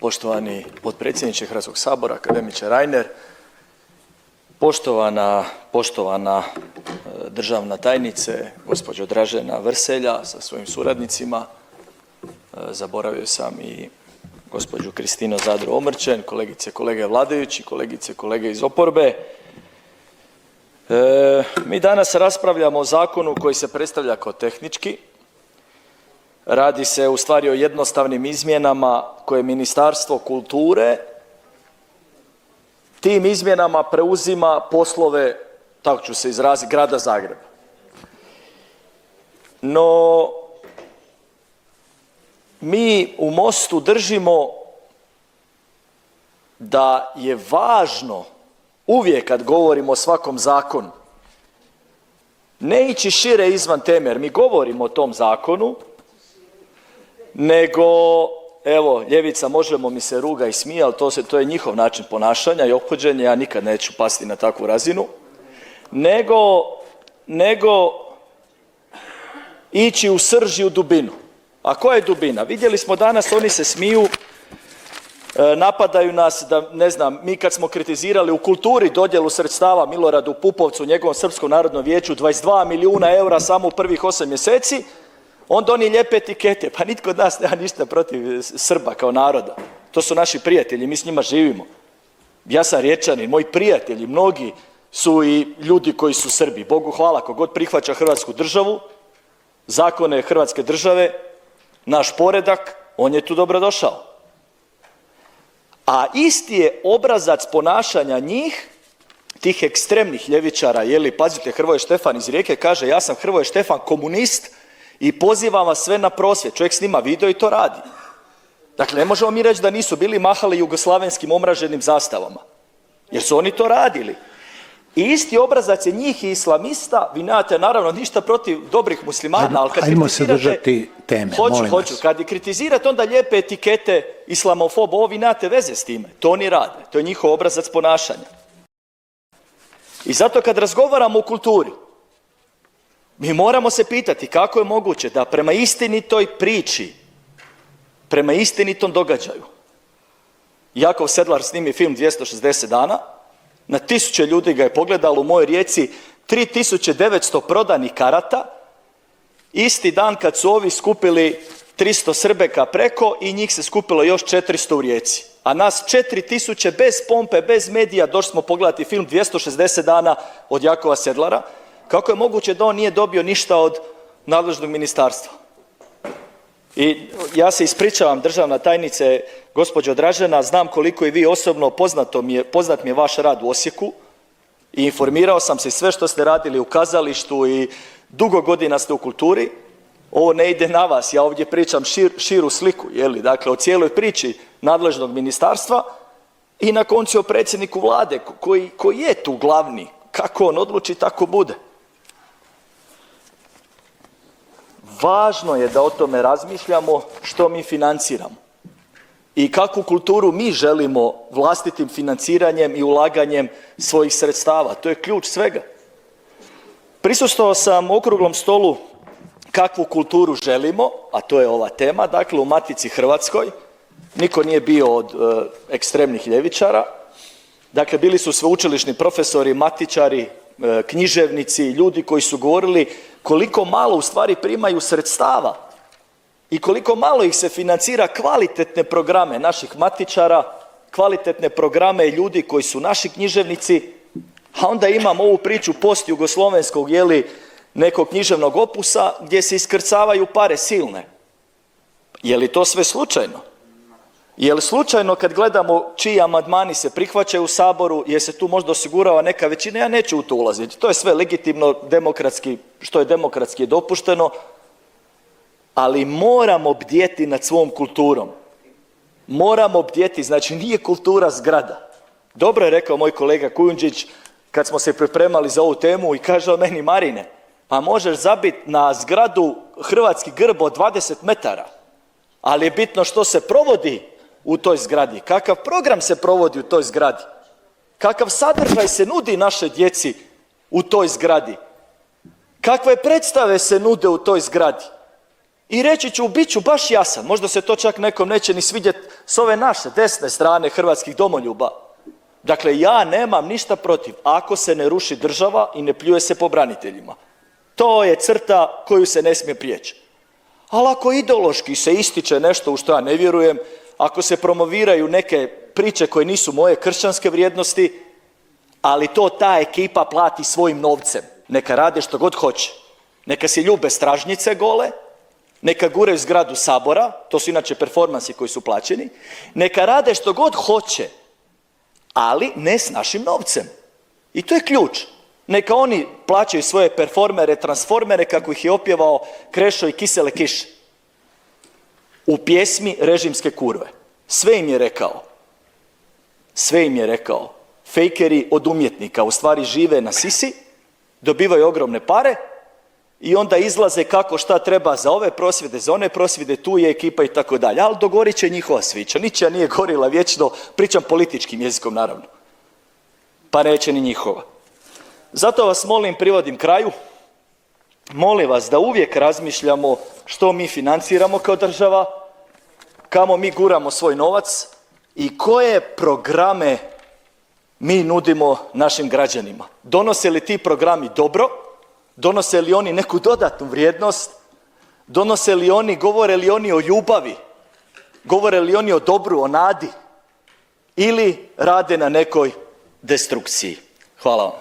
poštovani potpredsjedniče Hrvatskog sabora, akademiče Reiner, poštovana državna tajnice, gospođo Dražena Vrselja sa svojim suradnicima, zaboravio sam i gospođu Kristinu Zadro Omrčen, kolegice i kolege vladajući, kolegice i kolege iz oporbe. Mi danas raspravljamo o zakonu koji se predstavlja kao tehnički. Radi se u stvari o jednostavnim izmjenama koje Ministarstvo kulture tim izmjenama preuzima poslove, tako ću se izraziti, Grada Zagreba. No, mi u Mostu držimo da je važno uvijek kad govorimo o svakom zakonu ne ići šire izvan teme, jer mi govorimo o tom zakonu, nego, evo, ljevica Možemo mi se ruga i smije, ali to je njihov način ponašanja i ophođenja, ja nikad neću pasti na takvu razinu, nego ići u srž i u dubinu. A koja je dubina? Vidjeli smo danas, oni se smiju, napadaju nas da, ne znam, mi kad smo kritizirali u kulturi dodjelu sredstava Miloradu Pupovcu, njegovom Srpskom narodnom vijeću, 22 milijuna eura samo u prvih 8 mjeseci, onda oni lijepe etikete, pa nitko od nas nema ništa protiv Srba kao naroda. To su naši prijatelji, mi s njima živimo. Ja sam Riječanin, moji prijatelji, mnogi su i ljudi koji su Srbi. Bogu hvala, kogod prihvaća Hrvatsku državu, zakone Hrvatske države, naš poredak, on je tu dobrodošao. A isti je obrazac ponašanja njih, tih ekstremnih ljevičara, pazite, Hrvoje Štefan iz Rijeke kaže, ja sam Hrvoje Štefan komunist i pozivam vas sve na prosvjed. Čovjek snima video i to radi. Dakle, ne možemo mi reći da nisu bili mahali jugoslavenskim omraženim zastavama, jer su oni to radili. I isti obrazac je njih i islamista, vi nemate naravno ništa protiv dobrih muslimana, ali kad ajmo se držati teme, hoću, kad kritizirate onda lijepe etikete islamofob, ovo vi nemate veze s time, to oni rade, to je njihov obrazac ponašanja. I zato kad razgovaramo o kulturi, mi moramo se pitati kako je moguće da prema istinitoj priči, prema istinitom događaju, Jakov Sedlar snimi film 260 dana, na 1000 ljudi ga je pogledalo u mojoj Rijeci, 3900 prodanih karata, isti dan kad su ovi skupili 300 Srbeka preko i njih se skupilo još 400 u Rijeci. A nas 4000 bez pompe, bez medija, došli smo pogledati film 260 dana od Jakova Sedlara. Kako je moguće da on nije dobio ništa od nadležnog ministarstva? I ja se ispričavam, državna tajnice, gospođo Dražena, znam koliko i vi osobno, poznat mi je vaš rad u Osijeku i informirao sam se sve što ste radili u kazalištu i dugo godina ste u kulturi. Ovo ne ide na vas, ja ovdje pričam širu sliku, dakle o cijeloj priči nadležnog ministarstva i na koncu o predsjedniku vlade koji je tu glavni, kako on odluči tako bude. Važno je da o tome razmišljamo što mi financiramo i kakvu kulturu mi želimo vlastitim financiranjem i ulaganjem svojih sredstava. To je ključ svega. Prisustvovao sam okruglom stolu kakvu kulturu želimo, a to je ova tema, dakle u Matici Hrvatskoj. Niko nije bio od ekstremnih ljevičara. Dakle, bili su sveučilišni profesori, matičari, književnici, ljudi koji su govorili koliko malo u stvari primaju sredstava i koliko malo ih se financira kvalitetne programe naših matičara, kvalitetne programe ljudi koji su naši književnici, a onda imamo ovu priču postjugoslovenskog nekog književnog opusa gdje se iskrcavaju pare silne. Je li to sve slučajno? Je li slučajno kad gledamo čiji amandmani se prihvaćaju u Saboru, jer se tu možda osigurava neka većina, ja neću u to ulaziti, to je sve legitimno, demokratski, što je demokratski dopušteno, ali moramo bdjeti nad svom kulturom. Moramo bdjeti, znači nije kultura zgrada. Dobro je rekao moj kolega Kujundžić kad smo se pripremali za ovu temu i kaže meni, Marine, pa možeš zabiti na zgradu hrvatski grb od 20 metara, ali je bitno što se provodi u toj zgradi, kakav program se provodi u toj zgradi, kakav sadržaj se nudi našoj djeci u toj zgradi, kakve predstave se nude u toj zgradi. I reći ću, bit ću baš jasan, možda se to čak nekom neće ni svidjeti s ove naše desne strane hrvatskih domoljuba. Dakle, ja nemam ništa protiv ako se ne ruši država i ne pljuje se po braniteljima. To je crta koju se ne smije prijeći. Ali ako ideološki se ističe nešto u što ja ne vjerujem, ako se promoviraju neke priče koje nisu moje kršćanske vrijednosti, ali to ta ekipa plati svojim novcem. Neka rade što god hoće. Neka se ljube stražnjice gole, neka guraju zgradu Sabora, to su inače performansi koji su plaćeni, neka rade što god hoće, ali ne s našim novcem. I to je ključ. Neka oni plaćaju svoje performere, transformere, kako ih je opjevao Krešo i Kisele kiše u pjesmi Režimske kurve. Sve im je rekao. Sve im je rekao. Fejkeri od umjetnika u stvari žive na sisi, dobivaju ogromne pare i onda izlaze kako šta treba za ove prosvjede, za one prosvjede, tu je ekipa i tako dalje. Ali dogorit će njihova svića. Ničija nije gorila vječno, pričam političkim jezikom naravno. Pa neće ni njihova. Zato vas molim, privodim kraju, molim vas da uvijek razmišljamo što mi financiramo kao država, kamo mi guramo svoj novac i koje programe mi nudimo našim građanima. Donose li ti programi dobro? Donose li oni neku dodatnu vrijednost? Donose li oni, govore li oni o ljubavi? Govore li oni o dobru, o nadi? Ili rade na nekoj destrukciji? Hvala vam.